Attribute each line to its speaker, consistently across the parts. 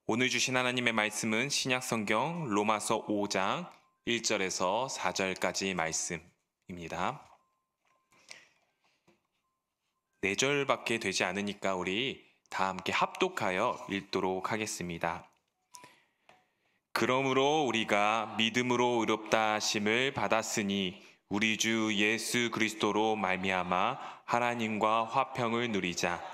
Speaker 1: 오늘 주신 하나님의 말씀은 신약성경 로마서 5장 1절에서 4절까지 말씀입니다. 4절밖에 되지 않으니까 우리 다 함께 합독하여 읽도록 하겠습니다. 그러므로 우리가 믿음으로 의롭다 하심을 받았으니 우리 주 예수 그리스도로 말미암아 하나님과 화평을 누리자.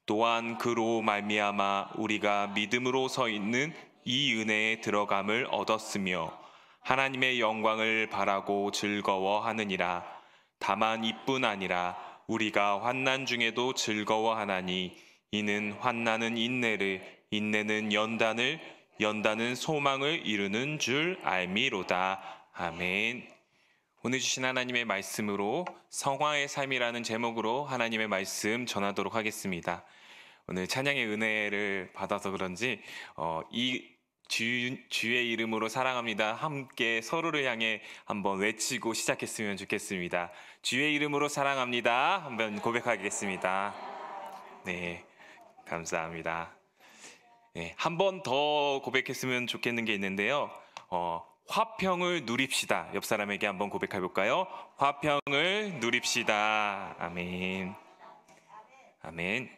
Speaker 1: 또한 그로 말미암아 우리가 믿음으로 서 있는 이 은혜에 들어감을 얻었으며 하나님의 영광을 바라고 즐거워하느니라. 다만 이뿐 아니라 우리가 환난 중에도 즐거워하나니 이는 환난은 인내를, 인내는 연단을, 연단은 소망을 이루는 줄 알미로다. 아멘. 오늘 주신 하나님의 말씀으로 성화의 삶이라는 제목으로 하나님의 말씀 전하도록 하겠습니다. 오늘 찬양의 은혜를 받아서 그런지 주의 이름으로 사랑합니다. 함께 서로를 향해 한번 외치고 시작했으면 좋겠습니다. 주의 이름으로 사랑합니다. 한번 고백하겠습니다. 네, 감사합니다. 네, 한 번 더 고백했으면 좋겠는 게 있는데요. 화평을 누립시다. 옆 사람에게 한번 고백해 볼까요? 화평을 누립시다. 아멘. 아멘.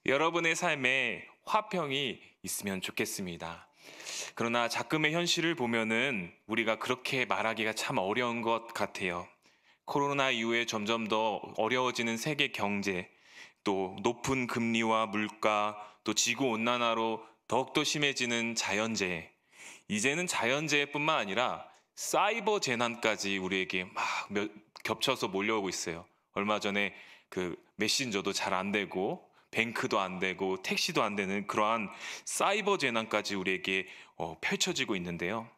Speaker 1: 여러분의 삶에 화평이 있으면 좋겠습니다. 그러나 작금의 현실을 보면은 우리가 그렇게 말하기가 참 어려운 것 같아요. 코로나 이후에 점점 더 어려워지는 세계 경제, 또 높은 금리와 물가, 또 지구 온난화로 더욱더 심해지는 자연재해. 이제는 자연재해뿐만 아니라 사이버 재난까지 우리에게 막 겹쳐서 몰려오고 있어요. 얼마 전에 그 메신저도 잘 안 되고 뱅크도 안 되고 택시도 안 되는 그러한 사이버 재난까지 우리에게 펼쳐지고 있는데요.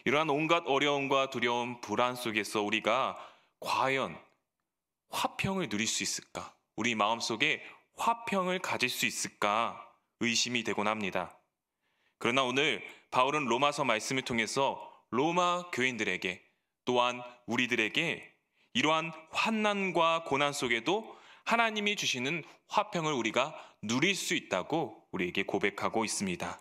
Speaker 1: 이러한 온갖 어려움과 두려움, 불안 속에서 우리가 과연 화평을 누릴 수 있을까? 우리 마음속에 화평을 가질 수 있을까? 의심이 되곤 합니다. 그러나 오늘 바울은 로마서 말씀을 통해서 로마 교인들에게 또한 우리들에게 이러한 환난과 고난 속에도 하나님이 주시는 화평을 우리가 누릴 수 있다고 우리에게 고백하고 있습니다.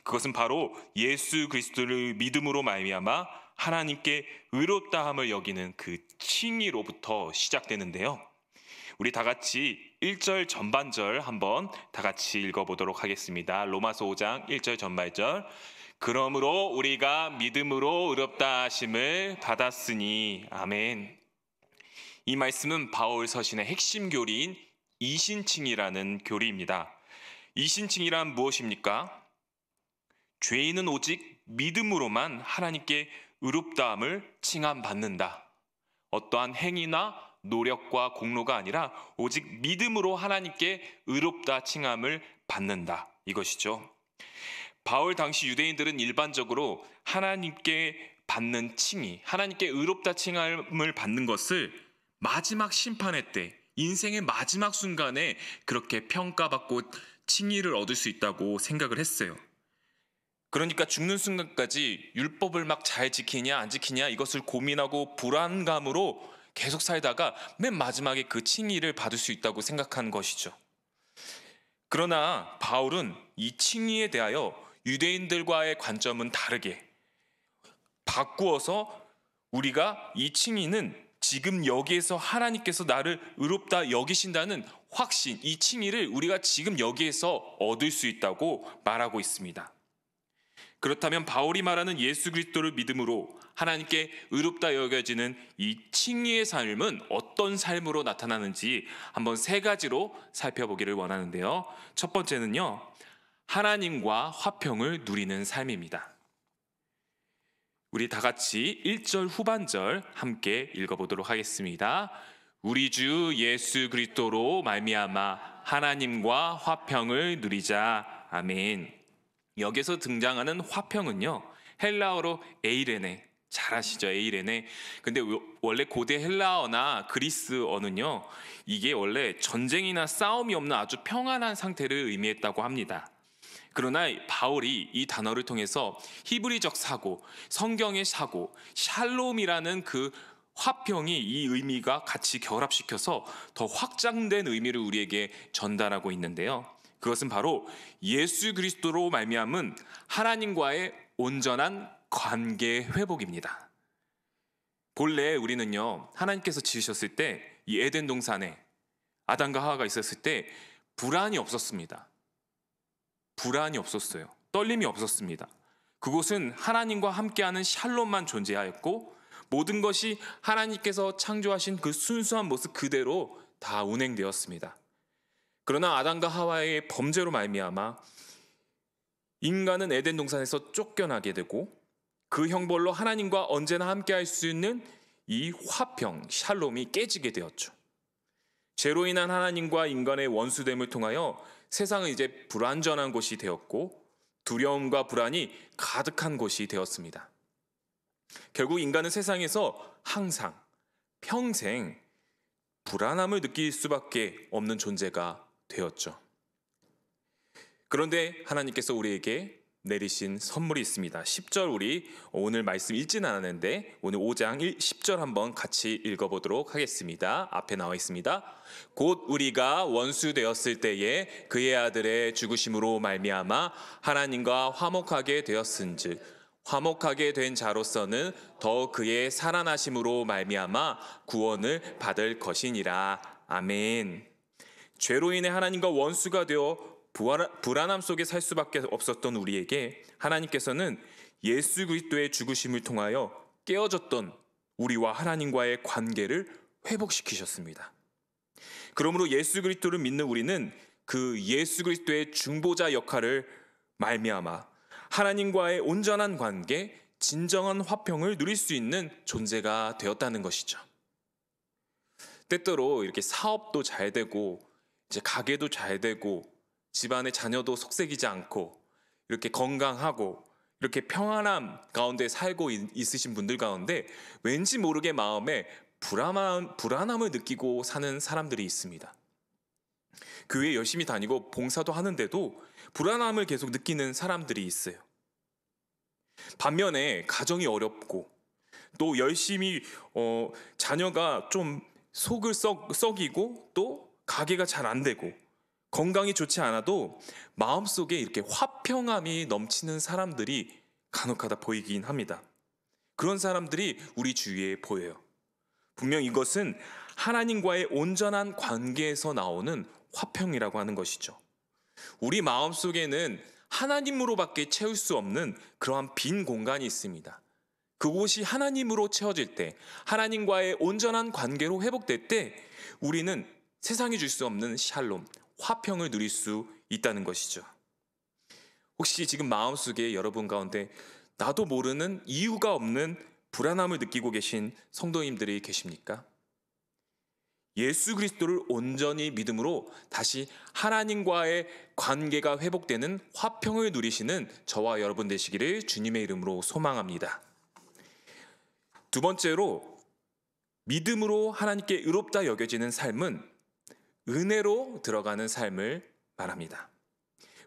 Speaker 1: 그것은 바로 예수 그리스도를 믿음으로 말미암아 하나님께 의롭다함을 여기는 그 칭의로부터 시작되는데요. 우리 다 같이 1절 전반절 한번 다 같이 읽어보도록 하겠습니다. 로마서 5장 1절 전반절. 그러므로 우리가 믿음으로 의롭다 하심을 받았으니. 아멘. 이 말씀은 바울 서신의 핵심 교리인 이신칭이라는 교리입니다. 이신칭이란 무엇입니까? 죄인은 오직 믿음으로만 하나님께 의롭다함을 칭함받는다. 어떠한 행위나 노력과 공로가 아니라 오직 믿음으로 하나님께 의롭다 칭함을 받는다. 이것이죠. 바울 당시 유대인들은 일반적으로 하나님께 받는 칭의, 하나님께 의롭다 칭함을 받는 것을 마지막 심판의 때, 인생의 마지막 순간에 그렇게 평가받고 칭의를 얻을 수 있다고 생각을 했어요. 그러니까 죽는 순간까지 율법을 막 잘 지키냐 안 지키냐 이것을 고민하고 불안감으로 계속 살다가 맨 마지막에 그 칭의를 받을 수 있다고 생각한 것이죠. 그러나 바울은 이 칭의에 대하여 유대인들과의 관점은 다르게 바꾸어서 우리가 이 칭의는 지금 여기에서 하나님께서 나를 의롭다 여기신다는 확신, 이 칭의를 우리가 지금 여기에서 얻을 수 있다고 말하고 있습니다. 그렇다면 바울이 말하는 예수 그리스도를 믿음으로 하나님께 의롭다 여겨지는 이 칭의의 삶은 어떤 삶으로 나타나는지 한번 3가지로 살펴보기를 원하는데요. 첫 번째는요, 하나님과 화평을 누리는 삶입니다. 우리 다 같이 1절 후반절 함께 읽어보도록 하겠습니다. 우리 주 예수 그리스도로 말미암아 하나님과 화평을 누리자. 아멘. 여기서 등장하는 화평은요, 헬라어로 에이레네, 잘 아시죠? 에이레네. 근데 원래 고대 헬라어나 그리스어는요, 이게 원래 전쟁이나 싸움이 없는 아주 평안한 상태를 의미했다고 합니다. 그러나 바울이 이 단어를 통해서 히브리적 사고, 성경의 사고, 샬롬이라는 그 화평이 이 의미가 같이 결합시켜서 더 확장된 의미를 우리에게 전달하고 있는데요.
Speaker 2: 그것은 바로 예수 그리스도로 말미암은 하나님과의 온전한 관계 회복입니다. 본래 우리는요, 하나님께서 지으셨을 때 이 에덴 동산에 아담과 하와가 있었을 때 불안이 없었습니다. 불안이 없었어요. 떨림이 없었습니다. 그곳은 하나님과 함께하는 샬롬만 존재하였고 모든 것이 하나님께서 창조하신 그 순수한 모습 그대로 다 운행되었습니다. 그러나 아담과 하와의 범죄로 말미암아 인간은 에덴 동산에서 쫓겨나게 되고 그 형벌로 하나님과 언제나 함께할 수 있는 이 화평, 샬롬이 깨지게 되었죠. 죄로 인한 하나님과 인간의 원수됨을 통하여 세상은 이제 불완전한 곳이 되었고 두려움과 불안이 가득한 곳이 되었습니다. 결국 인간은 세상에서 항상 평생 불안함을 느낄 수밖에 없는 존재가 되었죠. 그런데 하나님께서 우리에게 내리신 선물이 있습니다. 10절 우리 오늘 말씀 읽지는 않았는데 오늘 5장 10절 한번 같이 읽어보도록 하겠습니다. 앞에 나와 있습니다. 곧 우리가 원수 되었을 때에 그의 아들의 죽으심으로 말미암아 하나님과 화목하게 되었은즉 화목하게 된 자로서는 더 그의 살아나심으로 말미암아 구원을 받을 것이니라. 아멘. 죄로 인해 하나님과 원수가 되어 불안함 속에 살 수밖에 없었던 우리에게 하나님께서는 예수 그리스도의 죽으심을 통하여 깨어졌던 우리와 하나님과의 관계를 회복시키셨습니다. 그러므로 예수 그리스도를 믿는 우리는 그 예수 그리스도의 중보자 역할을 말미암아 하나님과의 온전한 관계, 진정한 화평을 누릴 수 있는 존재가 되었다는 것이죠. 때때로 이렇게 사업도 잘 되고 이제 가게도 잘 되고 집안의 자녀도 속색이지 않고 이렇게 건강하고 이렇게 평안함 가운데 살고 있으신 분들 가운데 왠지 모르게 마음에 불안함을 느끼고 사는 사람들이 있습니다. 교회 열심히 다니고 봉사도 하는데도 불안함을 계속 느끼는 사람들이 있어요. 반면에 가정이 어렵고 또 열심히 자녀가 좀 속을 썩이고 또 가게가 잘 안 되고 건강이 좋지 않아도 마음속에 이렇게 화평함이 넘치는 사람들이 간혹가다 보이긴 합니다. 그런 사람들이 우리 주위에 보여요. 분명 이것은 하나님과의 온전한 관계에서 나오는 화평이라고 하는 것이죠. 우리 마음속에는 하나님으로밖에 채울 수 없는 그러한 빈 공간이 있습니다. 그곳이 하나님으로 채워질 때, 하나님과의 온전한 관계로 회복될 때 우리는 세상이 줄 수 없는 샬롬, 화평을 누릴 수 있다는 것이죠. 혹시 지금 마음속에 여러분 가운데 나도 모르는 이유가 없는 불안함을 느끼고 계신 성도님들이 계십니까? 예수 그리스도를 온전히 믿음으로 다시 하나님과의 관계가 회복되는 화평을 누리시는 저와 여러분 되시기를 주님의 이름으로 소망합니다. 두 번째로 믿음으로 하나님께 의롭다 여겨지는 삶은 은혜로 들어가는 삶을 말합니다.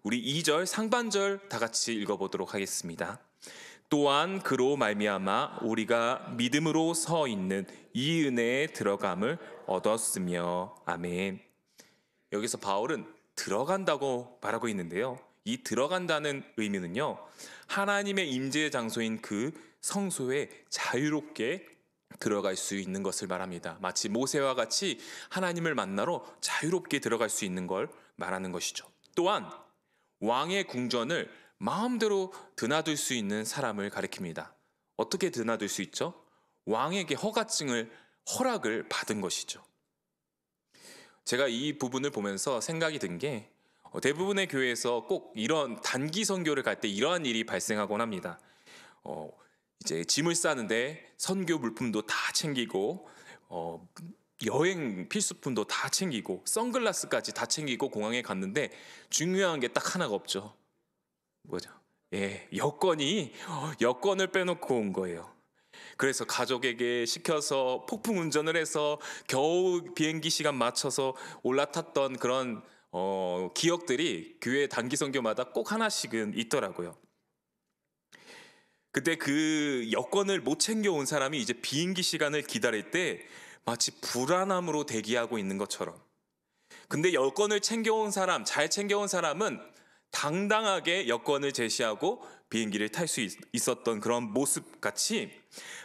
Speaker 2: 우리 2절 상반절 다 같이 읽어보도록 하겠습니다. 또한 그로 말미암아 우리가 믿음으로 서 있는 이 은혜에 들어감을 얻었으며. 아멘. 여기서 바울은 들어간다고 말하고 있는데요. 이 들어간다는 의미는요, 하나님의 임재의 장소인 그 성소에 자유롭게 들어갈 수 있는 것을 말합니다. 마치 모세와 같이 하나님을 만나러 자유롭게 들어갈 수 있는 걸 말하는 것이죠. 또한 왕의 궁전을 마음대로 드나들 수 있는 사람을 가리킵니다. 어떻게 드나들 수 있죠? 왕에게 허락을 받은 것이죠. 제가 이 부분을 보면서 생각이 든 게 대부분의 교회에서 꼭 이런 단기 선교를 갈 때 이러한 일이 발생하곤 합니다. 이제 짐을 싸는데 선교 물품도 다 챙기고 여행 필수품도 다 챙기고 선글라스까지 다 챙기고 공항에 갔는데 중요한 게 딱 하나가 없죠. 뭐죠? 여권을 빼놓고 온 거예요. 그래서 가족에게 시켜서 폭풍 운전을 해서 겨우 비행기 시간 맞춰서 올라탔던 그런 기억들이 교회 단기 선교마다 꼭 하나씩은 있더라고요. 그때 그 여권을 못 챙겨온 사람이 이제 비행기 시간을 기다릴 때 마치 불안함으로 대기하고 있는 것처럼, 근데 여권을 챙겨온 사람, 잘 챙겨온 사람은 당당하게 여권을 제시하고 비행기를 탈 수 있었던 그런 모습 같이,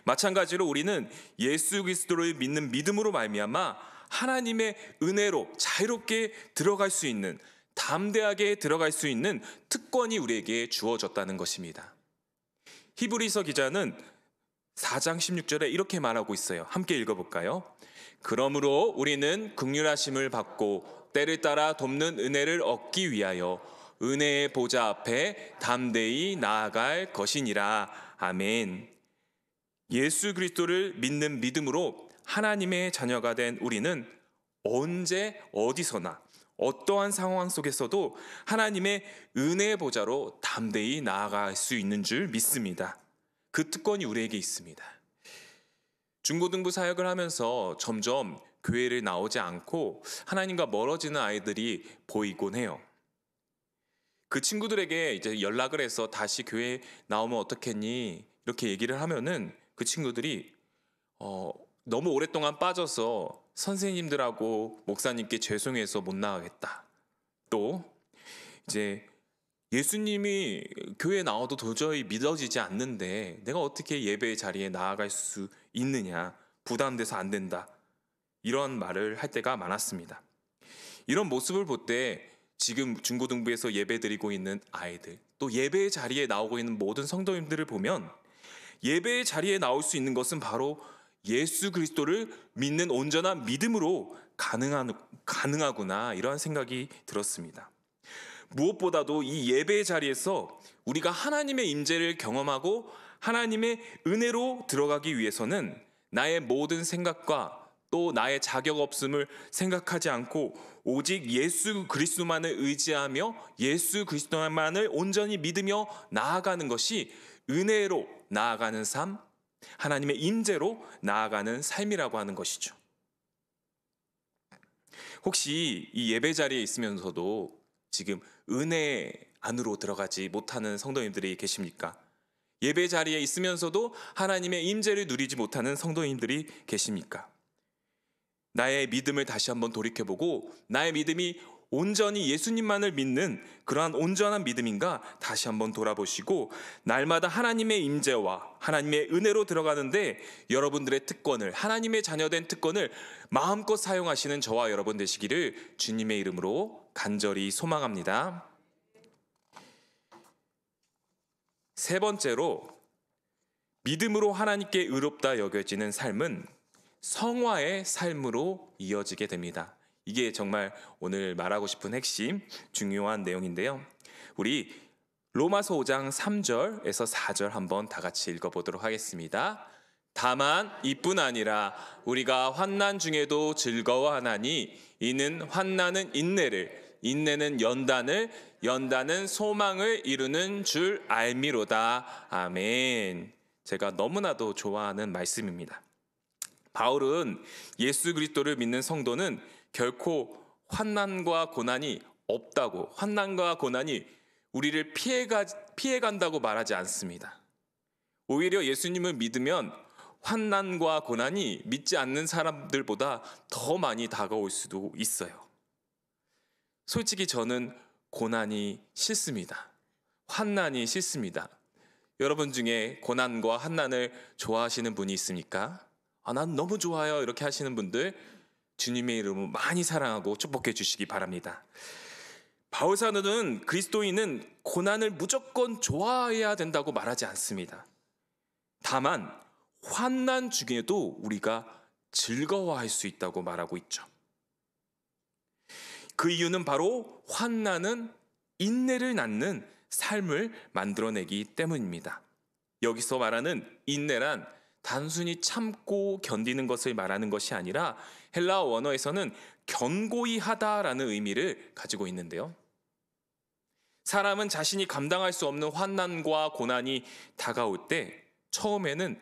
Speaker 2: 마찬가지로 우리는 예수 그리스도를 믿는 믿음으로 말미암아 하나님의 은혜로 자유롭게 들어갈 수 있는, 담대하게 들어갈 수 있는 특권이 우리에게 주어졌다는 것입니다. 히브리서 기자는 4장 16절에 이렇게 말하고 있어요. 함께 읽어볼까요? 그러므로 우리는 긍휼하심을 받고 때를 따라 돕는 은혜를 얻기 위하여 은혜의 보좌 앞에 담대히 나아갈 것이니라. 아멘. 예수 그리스도를 믿는 믿음으로 하나님의 자녀가 된 우리는 언제 어디서나 어떠한 상황 속에서도 하나님의 은혜의 보좌로 담대히 나아갈 수 있는 줄 믿습니다. 그 특권이 우리에게 있습니다. 중고등부 사역을 하면서 점점 교회를 나오지 않고 하나님과 멀어지는 아이들이 보이곤 해요. 그 친구들에게 이제 연락을 해서 다시 교회 나오면 어떻겠니? 이렇게 얘기를 하면은 그 친구들이 너무 오랫동안 빠져서 선생님들하고 목사님께 죄송해서 못 나가겠다. 또 이제 예수님이 교회에 나와도 도저히 믿어지지 않는데 내가 어떻게 예배의 자리에 나아갈 수 있느냐, 부담돼서 안 된다, 이런 말을 할 때가 많았습니다. 이런 모습을 볼 때 지금 중고등부에서 예배드리고 있는 아이들, 또 예배의 자리에 나오고 있는 모든 성도님들을 보면 예배의 자리에 나올 수 있는 것은 바로 예수 그리스도를 믿는 온전한 믿음으로 가능하구나, 이러한 생각이 들었습니다. 무엇보다도 이 예배의 자리에서 우리가 하나님의 임재를 경험하고 하나님의 은혜로 들어가기 위해서는 나의 모든 생각과 또 나의 자격 없음을 생각하지 않고 오직 예수 그리스도만을 의지하며 예수 그리스도만을 온전히 믿으며 나아가는 것이 은혜로 나아가는 삶, 하나님의 임재로 나아가는 삶이라고 하는 것이죠. 혹시 이 예배 자리에 있으면서도 지금 은혜 안으로 들어가지 못하는 성도님들이 계십니까? 예배 자리에 있으면서도 하나님의 임재를 누리지 못하는 성도님들이 계십니까? 나의 믿음을 다시 한번 돌이켜보고 나의 믿음이 온전히 예수님만을 믿는 그러한 온전한 믿음인가 다시 한번 돌아보시고 날마다 하나님의 임재와 하나님의 은혜로 들어가는데 여러분들의 특권을, 하나님의 자녀된 특권을 마음껏 사용하시는 저와 여러분 되시기를 주님의 이름으로 간절히 소망합니다. 세 번째로, 믿음으로 하나님께 의롭다 여겨지는 삶은 성화의 삶으로 이어지게 됩니다. 이게 정말 오늘 말하고 싶은 핵심 중요한 내용인데요. 우리 로마서 5장 3절에서 4절 한번 다 같이 읽어보도록 하겠습니다. 다만 이뿐 아니라 우리가 환난 중에도 즐거워하나니 이는 환난은 인내를, 인내는 연단을, 연단은 소망을 이루는 줄 알미로다. 아멘. 제가 너무나도 좋아하는 말씀입니다. 바울은 예수 그리스도를 믿는 성도는 결코 환난과 고난이 없다고, 환난과 고난이 우리를 피해간다고 말하지 않습니다. 오히려 예수님을 믿으면 환난과 고난이 믿지 않는 사람들보다 더 많이 다가올 수도 있어요. 솔직히 저는 고난이 싫습니다. 환난이 싫습니다. 여러분 중에 고난과 환난을 좋아하시는 분이 있습니까? 난 너무 좋아요, 이렇게 하시는 분들 주님의 이름으로 많이 사랑하고 축복해 주시기 바랍니다. 바울 사도는 그리스도인은 고난을 무조건 좋아해야 된다고 말하지 않습니다. 다만 환난 중에도 우리가 즐거워할 수 있다고 말하고 있죠. 그 이유는 바로 환난은 인내를 낳는 삶을 만들어내기 때문입니다. 여기서 말하는 인내란 단순히 참고 견디는 것을 말하는 것이 아니라 헬라어 원어에서는 견고히 하다라는 의미를 가지고 있는데요. 사람은 자신이 감당할 수 없는 환난과 고난이 다가올 때 처음에는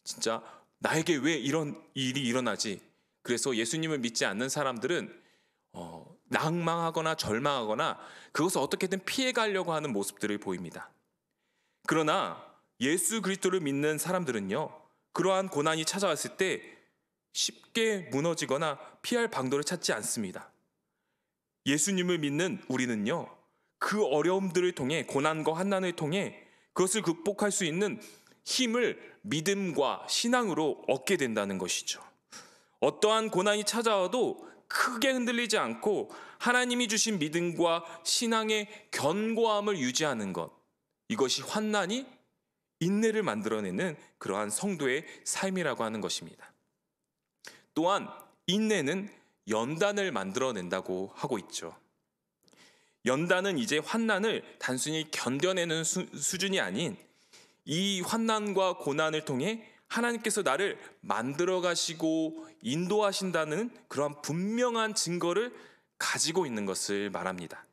Speaker 2: 진짜 나에게 왜 이런 일이 일어나지? 그래서 예수님을 믿지 않는 사람들은 낭망하거나 절망하거나 그것을 어떻게든 피해가려고 하는 모습들을 보입니다. 그러나 예수 그리스도를 믿는 사람들은요, 그러한 고난이 찾아왔을 때 쉽게 무너지거나 피할 방도를 찾지 않습니다. 예수님을 믿는 우리는요, 그 어려움들을 통해, 고난과 환난을 통해 그것을 극복할 수 있는 힘을 믿음과 신앙으로 얻게 된다는 것이죠. 어떠한 고난이 찾아와도 크게 흔들리지 않고 하나님이 주신 믿음과 신앙의 견고함을 유지하는 것, 이것이 환난이 인내를 만들어내는 그러한 성도의 삶이라고 하는 것입니다. 또한 인내는 연단을 만들어낸다고 하고 있죠. 연단은 이제 환난을 단순히 견뎌내는 수준이 아닌, 이 환난과 고난을 통해 하나님께서 나를 만들어 가시고 인도하신다는 그러한 분명한 증거를 가지고 있는 것을 말합니다.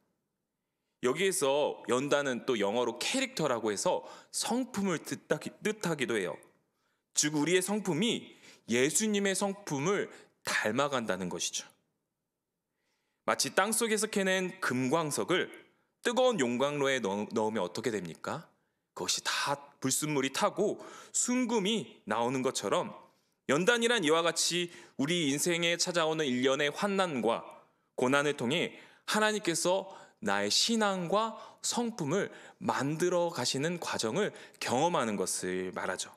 Speaker 2: 여기에서 연단은 또 영어로 캐릭터라고 해서 성품을 뜻하기도 해요. 즉 우리의 성품이 예수님의 성품을 닮아간다는 것이죠. 마치 땅속에서 캐낸 금광석을 뜨거운 용광로에 넣으면 어떻게 됩니까? 그것이 다 불순물이 타고 순금이 나오는 것처럼, 연단이란 이와 같이 우리 인생에 찾아오는 일련의 환난과 고난을 통해 하나님께서 나의 신앙과 성품을 만들어 가시는 과정을 경험하는 것을 말하죠.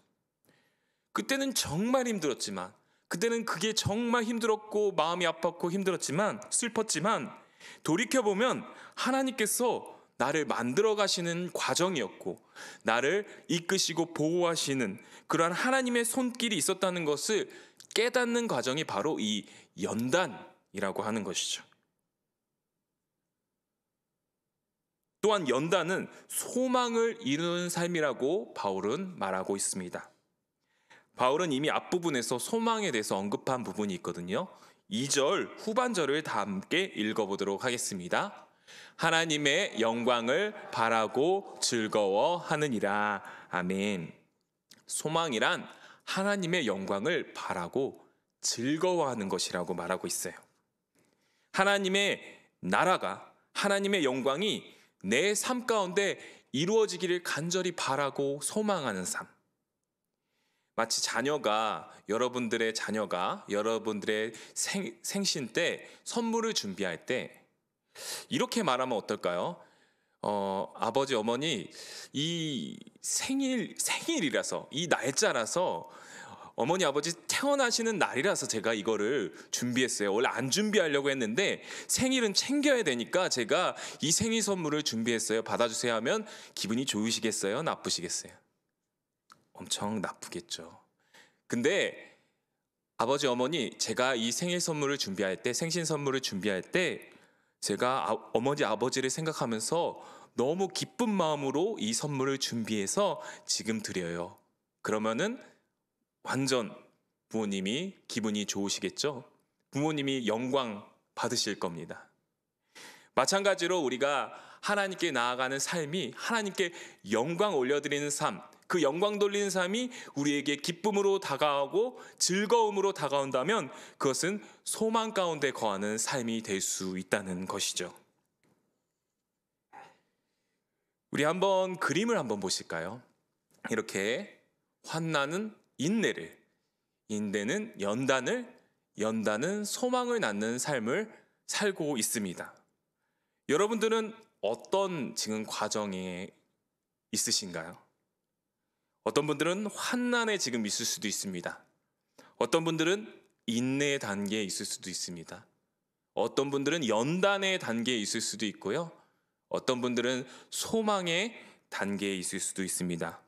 Speaker 2: 그때는 정말 힘들었지만, 그때는 그게 정말 힘들었고 마음이 아팠고 힘들었지만, 슬펐지만, 돌이켜보면 하나님께서 나를 만들어 가시는 과정이었고 나를 이끄시고 보호하시는 그러한 하나님의 손길이 있었다는 것을 깨닫는 과정이 바로 이 연단이라고 하는 것이죠. 또한 연단은 소망을 이루는 삶이라고 바울은 말하고 있습니다. 바울은 이미 앞부분에서 소망에 대해서 언급한 부분이 있거든요. 2절 후반절을 다 함께 읽어보도록 하겠습니다. 하나님의 영광을 바라고 즐거워하느니라. 아멘. 소망이란 하나님의 영광을 바라고 즐거워하는 것이라고 말하고 있어요. 하나님의 나라가, 하나님의 영광이 내 삶 가운데 이루어지기를 간절히 바라고 소망하는 삶. 마치 여러분들의 자녀가 여러분들의 생신 때 선물을 준비할 때 이렇게 말하면 어떨까요? 아버지, 어머니, 이 생일이라서, 이 날짜라서, 어머니, 아버지 태어나시는 날이라서 제가 이거를 준비했어요. 원래 안 준비하려고 했는데 생일은 챙겨야 되니까 제가 이 생일 선물을 준비했어요. 받아주세요 하면 기분이 좋으시겠어요? 나쁘시겠어요? 엄청 나쁘겠죠. 근데 아버지, 어머니, 제가 이 생일 선물을 준비할 때, 생신 선물을 준비할 때 제가 어머니, 아버지를 생각하면서 너무 기쁜 마음으로 이 선물을 준비해서 지금 드려요. 그러면은 완전 부모님이 기분이 좋으시겠죠? 부모님이 영광 받으실 겁니다. 마찬가지로 우리가 하나님께 나아가는 삶이 하나님께 영광 올려드리는 삶, 그 영광 돌리는 삶이 우리에게 기쁨으로 다가오고 즐거움으로 다가온다면 그것은 소망 가운데 거하는 삶이 될 수 있다는 것이죠. 우리 한번 그림을 한번 보실까요? 이렇게 환난은 인내를, 인내는 연단을, 연단은 소망을 낳는 삶을 살고 있습니다. 여러분들은 어떤 지금 과정에 있으신가요? 어떤 분들은 환난에 지금 있을 수도 있습니다. 어떤 분들은 인내의 단계에 있을 수도 있습니다. 어떤 분들은 연단의 단계에 있을 수도 있고요. 어떤 분들은 소망의 단계에 있을 수도 있습니다.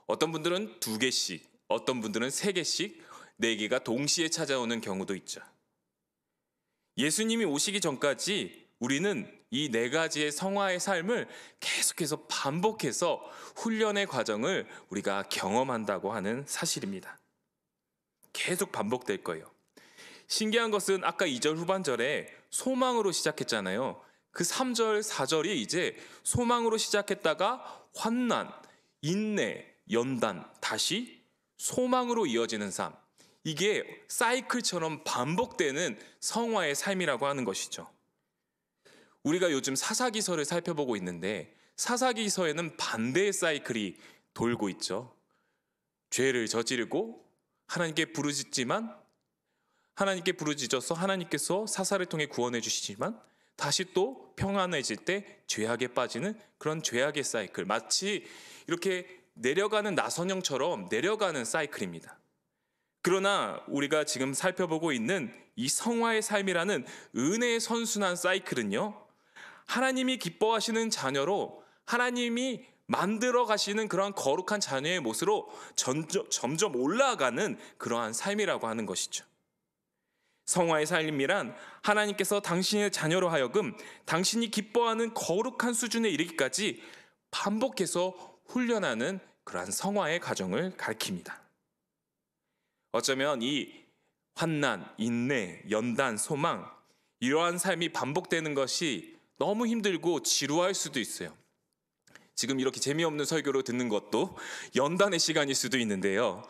Speaker 2: 어떤 분들은 2개씩, 어떤 분들은 3개씩, 4개가 동시에 찾아오는 경우도 있죠. 예수님이 오시기 전까지 우리는 이 4가지의 성화의 삶을 계속해서 반복해서 훈련의 과정을 우리가 경험한다고 하는 사실입니다. 계속 반복될 거예요. 신기한 것은 아까 2절 후반절에 소망으로 시작했잖아요. 그 3절, 4절이 이제 소망으로 시작했다가 환난, 인내, 연단, 다시 소망으로 이어지는 삶. 이게 사이클처럼 반복되는 성화의 삶이라고 하는 것이죠. 우리가 요즘 사사기서를 살펴보고 있는데 사사기서에는 반대의 사이클이 돌고 있죠. 죄를 저지르고 하나님께 부르짖어서 하나님께서 사사를 통해 구원해 주시지만 다시 또 평안해질 때 죄악에 빠지는 그런 죄악의 사이클, 마치 이렇게 내려가는 나선형처럼 내려가는 사이클입니다. 그러나 우리가 지금 살펴보고 있는 이 성화의 삶이라는 은혜의 선순환 사이클은요, 하나님이 기뻐하시는 자녀로 하나님이 만들어 가시는 그러한 거룩한 자녀의 모습으로 점점 올라가는 그러한 삶이라고 하는 것이죠. 성화의 삶이란 하나님께서 당신의 자녀로 하여금 당신이 기뻐하는 거룩한 수준에 이르기까지 반복해서 훈련하는 그러한 성화의 과정을 가리킵니다. 어쩌면 이 환난, 인내, 연단, 소망, 이러한 삶이 반복되는 것이 너무 힘들고 지루할 수도 있어요. 지금 이렇게 재미없는 설교로 듣는 것도 연단의 시간일 수도 있는데요.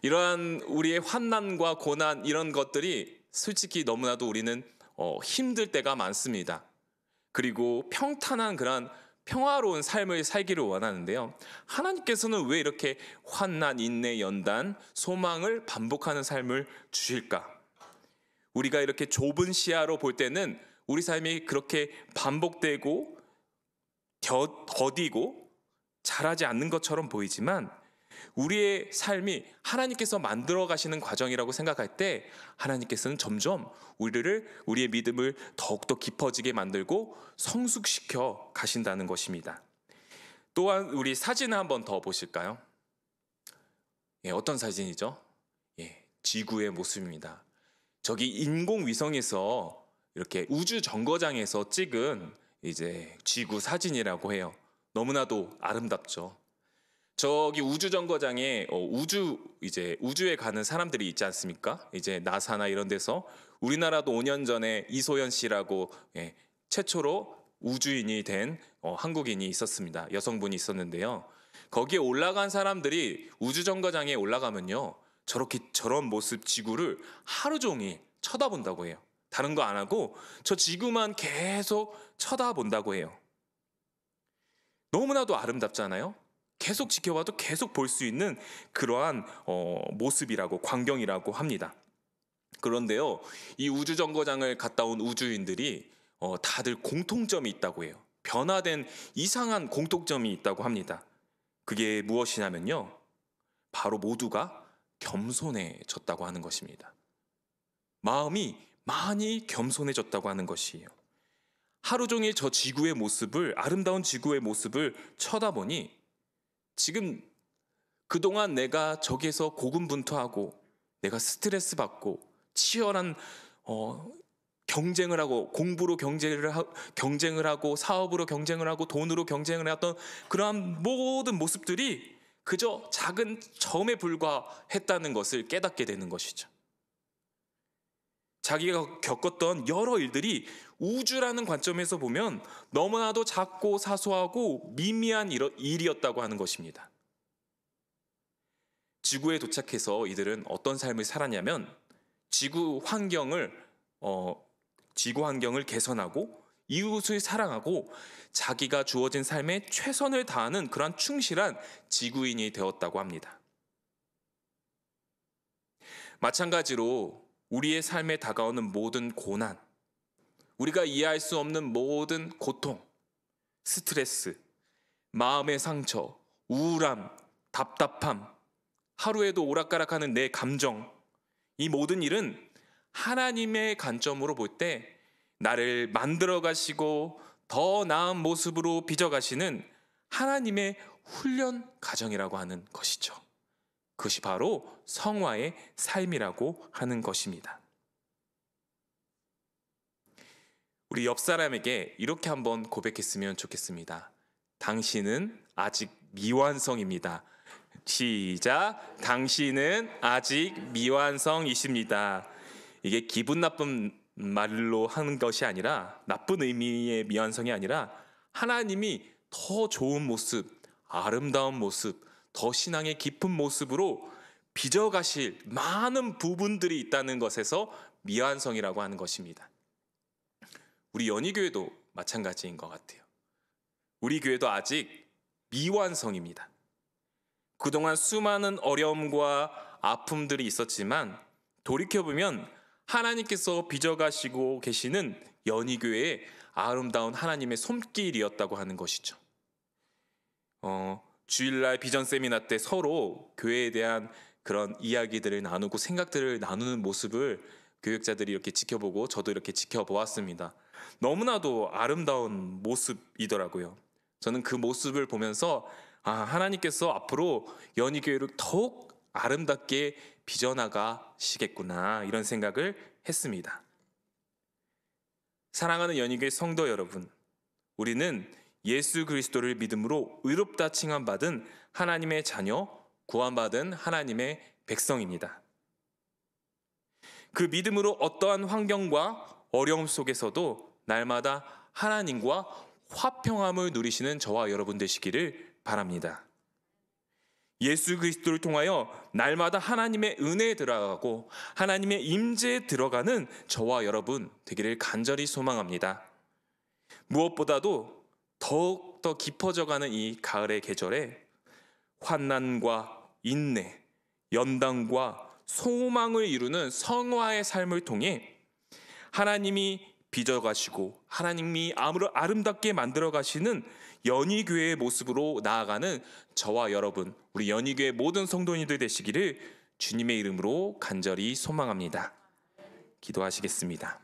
Speaker 2: 이러한 우리의 환난과 고난, 이런 것들이 솔직히 너무나도 우리는 힘들 때가 많습니다. 그리고 평탄한 그런 평화로운 삶을 살기를 원하는데요. 하나님께서는 왜 이렇게 환난, 인내, 연단, 소망을 반복하는 삶을 주실까? 우리가 이렇게 좁은 시야로 볼 때는 우리 삶이 그렇게 반복되고 더디고 잘하지 않는 것처럼 보이지만, 우리의 삶이 하나님께서 만들어 가시는 과정이라고 생각할 때 하나님께서는 점점 우리의 믿음을 더욱더 깊어지게 만들고 성숙시켜 가신다는 것입니다. 또한 우리 사진을 한번 더 보실까요? 어떤 사진이죠? 지구의 모습입니다. 저기 인공위성에서 이렇게 우주 정거장에서 찍은 이제 지구 사진이라고 해요. 너무나도 아름답죠. 저기 우주 정거장에 우주에 가는 사람들이 있지 않습니까? 이제 나사나 이런 데서 우리나라도 5년 전에 이소연 씨라고 최초로 우주인이 된 한국인이 있었습니다. 여성분이 있었는데요. 거기에 올라간 사람들이 우주 정거장에 올라가면요, 저런 모습 지구를 하루 종일 쳐다본다고 해요. 다른 거 안 하고 저 지구만 계속 쳐다본다고 해요. 너무나도 아름답잖아요. 계속 지켜봐도 계속 볼 수 있는 그러한 모습이라고, 광경이라고 합니다. 그런데요, 이 우주정거장을 갔다 온 우주인들이 다들 공통점이 있다고 해요. 변화된 이상한 공통점이 있다고 합니다. 그게 무엇이냐면요, 바로 모두가 겸손해졌다고 하는 것입니다. 마음이 많이 겸손해졌다고 하는 것이에요. 하루 종일 저 지구의 모습을, 아름다운 지구의 모습을 쳐다보니 지금 그동안 내가 저기에서 고군분투하고 내가 스트레스 받고 치열한 경쟁을 하고, 공부로 경쟁을 하고, 사업으로 경쟁을 하고, 돈으로 경쟁을 했던 그러한 모든 모습들이 그저 작은 점에 불과했다는 것을 깨닫게 되는 것이죠. 자기가 겪었던 여러 일들이 우주라는 관점에서 보면 너무나도 작고 사소하고 미미한 일이었다고 하는 것입니다. 지구에 도착해서 이들은 어떤 삶을 살았냐면, 지구 환경을 개선하고 이웃을 사랑하고 자기가 주어진 삶에 최선을 다하는 그러한 충실한 지구인이 되었다고 합니다. 마찬가지로 우리의 삶에 다가오는 모든 고난, 우리가 이해할 수 없는 모든 고통, 스트레스, 마음의 상처, 우울함, 답답함, 하루에도 오락가락하는 내 감정, 이 모든 일은 하나님의 관점으로 볼 때 나를 만들어 가시고 더 나은 모습으로 빚어 가시는 하나님의 훈련 과정이라고 하는 것이죠. 그것이 바로 성화의 삶이라고 하는 것입니다. 우리 옆 사람에게 이렇게 한번 고백했으면 좋겠습니다. 당신은 아직 미완성입니다. 시작. 당신은 아직 미완성이십니다. 이게 기분 나쁜 말로 하는 것이 아니라, 나쁜 의미의 미완성이 아니라, 하나님이 더 좋은 모습, 아름다운 모습, 더 신앙의 깊은 모습으로 빚어가실 많은 부분들이 있다는 것에서 미완성이라고 하는 것입니다. 우리 연희교회도 마찬가지인 것 같아요. 우리 교회도 아직 미완성입니다. 그동안 수많은 어려움과 아픔들이 있었지만 돌이켜보면 하나님께서 빚어가시고 계시는 연희교회의 아름다운 하나님의 손길이었다고 하는 것이죠. 주일날 비전 세미나 때 서로 교회에 대한 그런 이야기들을 나누고 생각들을 나누는 모습을 교육자들이 이렇게 지켜보고 저도 이렇게 지켜보았습니다. 너무나도 아름다운 모습이더라고요. 저는 그 모습을 보면서 하나님께서 앞으로 연희교회를 더욱 아름답게 빚어나가시겠구나 이런 생각을 했습니다. 사랑하는 연희교회 성도 여러분, 우리는 예수 그리스도를 믿음으로 의롭다 칭함받은 하나님의 자녀, 구원받은 하나님의 백성입니다. 그 믿음으로 어떠한 환경과 어려움 속에서도 날마다 하나님과 화평함을 누리시는 저와 여러분 되시기를 바랍니다. 예수 그리스도를 통하여 날마다 하나님의 은혜에 들어가고 하나님의 임재에 들어가는 저와 여러분 되기를 간절히 소망합니다. 무엇보다도 더욱더 깊어져가는 이 가을의 계절에 환난과 인내, 연단과 소망을 이루는 성화의 삶을 통해 하나님이 빚어가시고 하나님이 아름답게 만들어가시는 연희교회의 모습으로 나아가는 저와 여러분, 우리 연희교회 모든 성도님들 되시기를 주님의 이름으로 간절히 소망합니다. 기도하시겠습니다.